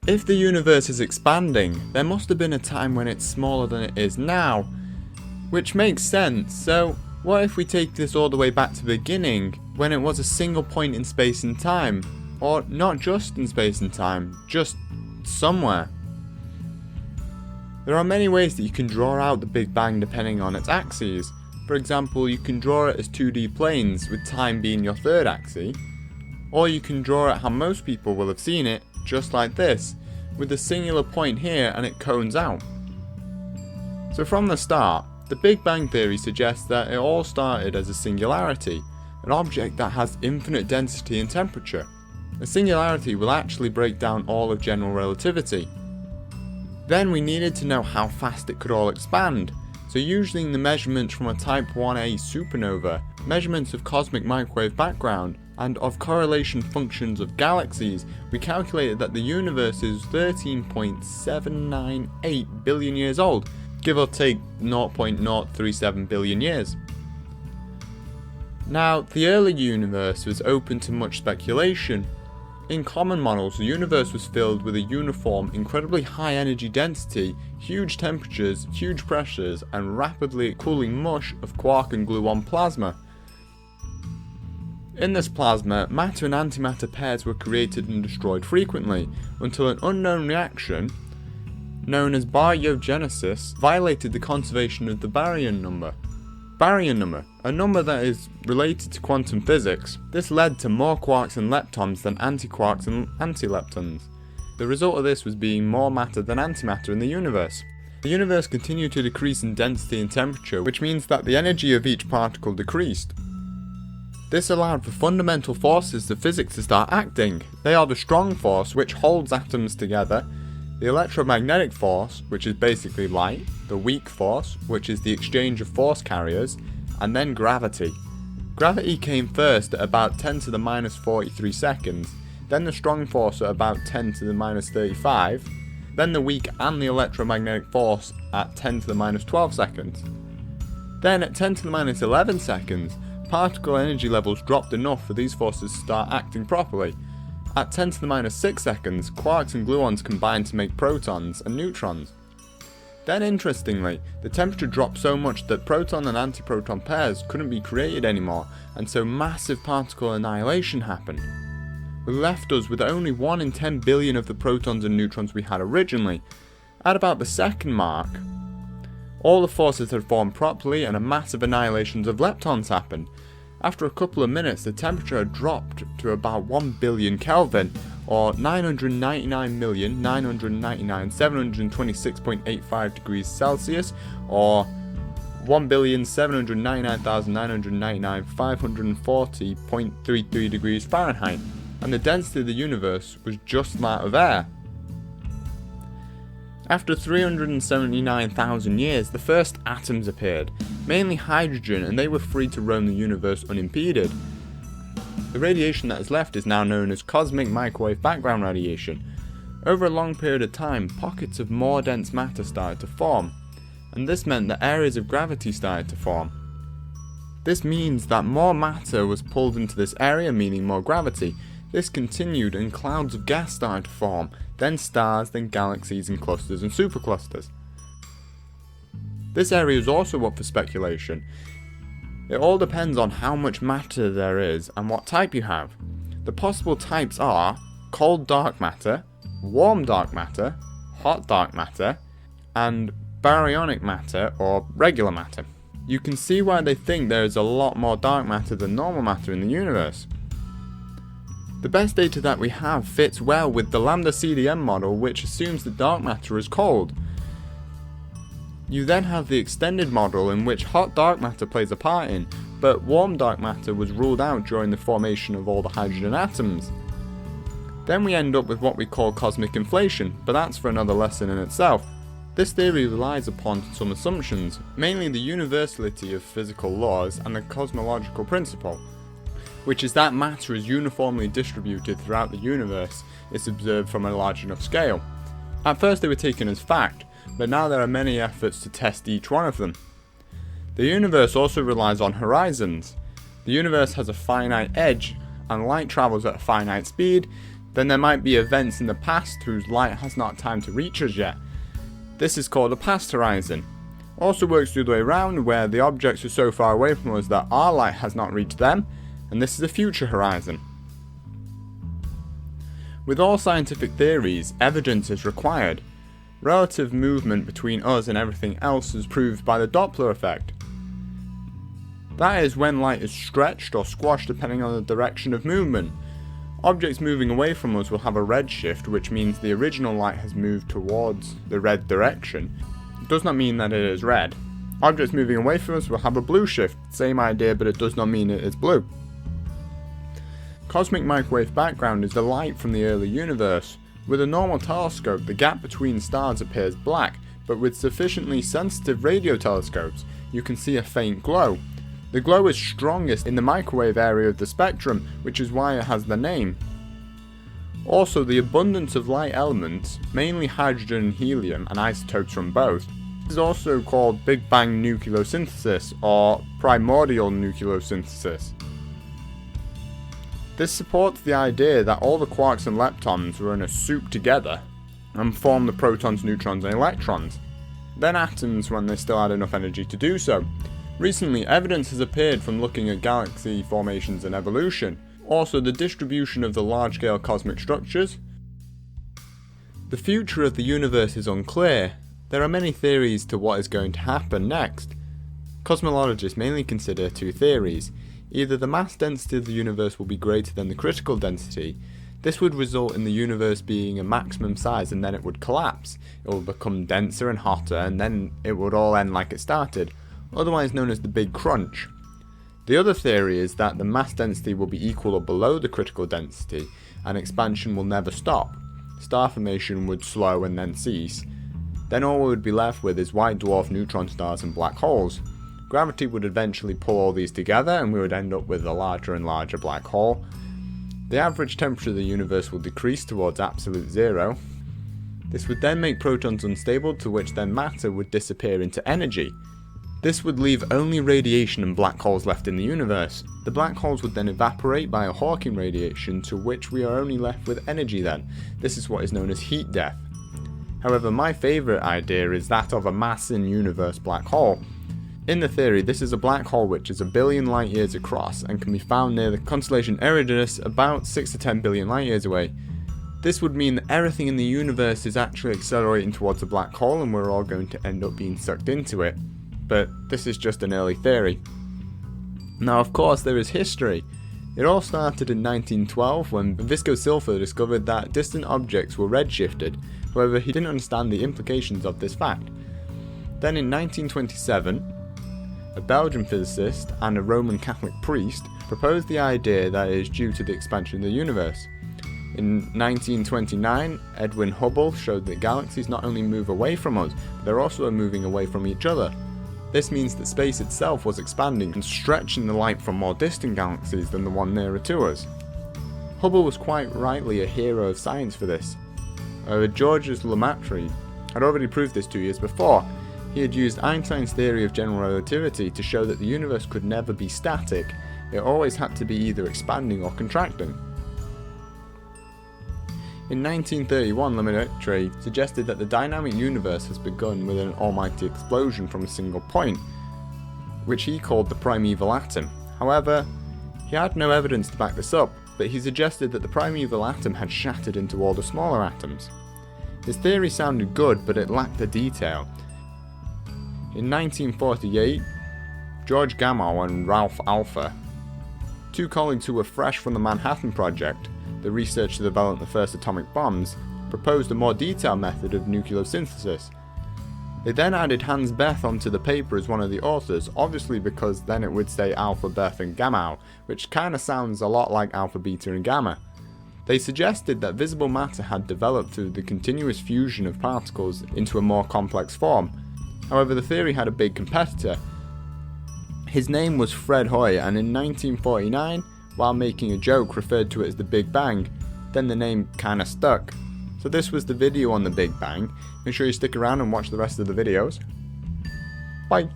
If the universe is expanding, there must have been a time when it's smaller than it is now, which makes sense. So what if we take this all the way back to the beginning, when it was a single point in space and time? Or not just in space and time, just somewhere. There are many ways that you can draw out the Big Bang depending on its axes. For example, you can draw it as 2D planes, with time being your third axis. Or you can draw it how most people will have seen it, just like this, with a singular point here and it cones out. So from the start, the Big Bang theory suggests that it all started as a singularity, an object that has infinite density and temperature. A singularity will actually break down all of general relativity. Then we needed to know how fast it could all expand, so using the measurements from a Type 1a supernova, measurements of cosmic microwave background, and of correlation functions of galaxies, we calculated that the universe is 13.798 billion years old, give or take 0.037 billion years. Now, the early universe was open to much speculation. In common models, the universe was filled with a uniform, incredibly high energy density, huge temperatures, huge pressures, and rapidly cooling mush of quark and gluon plasma. In this plasma, matter and antimatter pairs were created and destroyed frequently, until an unknown reaction, known as baryogenesis, violated the conservation of the baryon number. Baryon number, a number that is related to quantum physics. This led to more quarks and leptons than antiquarks and antileptons. The result of this was being more matter than antimatter in the universe. The universe continued to decrease in density and temperature, which means that the energy of each particle decreased. This allowed for fundamental forces of physics to start acting. They are the strong force, which holds atoms together, the electromagnetic force, which is basically light, the weak force, which is the exchange of force carriers, and then gravity. Gravity came first at about 10 to the minus 43 seconds, then the strong force at about 10 to the minus 35, then the weak and the electromagnetic force at 10 to the minus 12 seconds. Then at 10 to the minus 11 seconds, particle energy levels dropped enough for these forces to start acting properly. At 10 to the minus 6 seconds, quarks and gluons combined to make protons and neutrons. Then interestingly, the temperature dropped so much that proton and antiproton pairs couldn't be created anymore, and so massive particle annihilation happened. It left us with only 1 in 10 billion of the protons and neutrons we had originally. At about the second mark, all the forces had formed properly and a massive annihilation of leptons happened. After a couple of minutes, the temperature had dropped to about 1 billion Kelvin, or 999,999,726.85 degrees Celsius, or 1,799,999,540.33 degrees Fahrenheit, and the density of the universe was just that of air. After 379,000 years, the first atoms appeared, mainly hydrogen, and they were free to roam the universe unimpeded. The radiation that is left is now known as cosmic microwave background radiation. Over a long period of time, pockets of more dense matter started to form, and this meant that areas of gravity started to form. This means that more matter was pulled into this area, meaning more gravity. This continued and clouds of gas started to form, then stars, then galaxies and clusters and superclusters. This area is also up for speculation. It all depends on how much matter there is and what type you have. The possible types are cold dark matter, warm dark matter, hot dark matter, and baryonic matter or regular matter. You can see why they think there is a lot more dark matter than normal matter in the universe. The best data that we have fits well with the lambda CDM model, which assumes that dark matter is cold. You then have the extended model in which hot dark matter plays a part in, but warm dark matter was ruled out during the formation of all the hydrogen atoms. Then we end up with what we call cosmic inflation, but that's for another lesson in itself. This theory relies upon some assumptions, mainly the universality of physical laws and the cosmological principle, which is that matter is uniformly distributed throughout the universe if observed from a large enough scale. At first they were taken as fact, but now there are many efforts to test each one of them. The universe also relies on horizons. The universe has a finite edge, and light travels at a finite speed. then there might be events in the past whose light has not time to reach us yet. This is called a past horizon. Also works the other way around, where the objects are so far away from us that our light has not reached them, and this is a future horizon. With all scientific theories, evidence is required. Relative movement between us and everything else is proved by the Doppler Effect. That is when light is stretched or squashed depending on the direction of movement. Objects moving away from us will have a redshift, which means the original light has moved towards the red direction. It does not mean that it is red. Objects moving away from us will have a blue shift, same idea, but it does not mean it is blue. Cosmic microwave background is the light from the early universe. With a normal telescope, the gap between stars appears black, but with sufficiently sensitive radio telescopes, you can see a faint glow. The glow is strongest in the microwave area of the spectrum, which is why it has the name. Also, the abundance of light elements, mainly hydrogen and helium, and isotopes from both, is also called Big Bang nucleosynthesis or primordial nucleosynthesis. This supports the idea that all the quarks and leptons were in a soup together and formed the protons, neutrons, and electrons, then atoms when they still had enough energy to do so. Recently, evidence has appeared from looking at galaxy formations and evolution, also the distribution of the large-scale cosmic structures. The future of the universe is unclear. There are many theories to what is going to happen next. Cosmologists mainly consider two theories. Either the mass density of the universe will be greater than the critical density. This would result in the universe being a maximum size and then it would collapse. It will become denser and hotter and then it would all end like it started, otherwise known as the Big Crunch. The other theory is that the mass density will be equal or below the critical density and expansion will never stop. Star formation would slow and then cease. Then all we would be left with is white dwarf neutron stars and black holes. Gravity would eventually pull all these together and we would end up with a larger and larger black hole. The average temperature of the universe will decrease towards absolute zero. This would then make protons unstable, to which then matter would disappear into energy. This would leave only radiation and black holes left in the universe. The black holes would then evaporate by a Hawking radiation, to which we are only left with energy then. This is what is known as heat death. However, my favourite idea is that of a mass in universe black hole. In the theory, this is a black hole which is 1 billion light years across and can be found near the constellation Eridanus, about 6 to 10 billion light years away. This would mean that everything in the universe is actually accelerating towards a black hole and we're all going to end up being sucked into it. But this is just an early theory. Now of course there is history. It all started in 1912 when Visco Silfer discovered that distant objects were redshifted, however he didn't understand the implications of this fact. Then in 1927, a Belgian physicist and a Roman Catholic priest proposed the idea that it is due to the expansion of the universe. In 1929, Edwin Hubble showed that galaxies not only move away from us, but they're also moving away from each other. This means that space itself was expanding and stretching the light from more distant galaxies than the one nearer to us. Hubble was quite rightly a hero of science for this. Georges Lemaître had already proved this 2 years before. He had used Einstein's theory of general relativity to show that the universe could never be static, it always had to be either expanding or contracting. In 1931, Lemaître suggested that the dynamic universe has begun with an almighty explosion from a single point, which he called the Primeval Atom. However, he had no evidence to back this up, but he suggested that the Primeval Atom had shattered into all the smaller atoms. His theory sounded good, but it lacked the detail. In 1948, George Gamow and Ralph Alpher, two colleagues who were fresh from the Manhattan Project, the research to develop the first atomic bombs, proposed a more detailed method of nucleosynthesis. They then added Hans Bethe onto the paper as one of the authors, obviously because then it would say Alpha, Bethe and Gamow, which kinda sounds a lot like Alpha, Beta and Gamma. They suggested that visible matter had developed through the continuous fusion of particles into a more complex form. However, the theory had a big competitor. His name was Fred Hoyle, and in 1949, while making a joke, referred to it as the Big Bang. Then the name kinda stuck. So this was the video on the Big Bang. Make sure you stick around and watch the rest of the videos. Bye!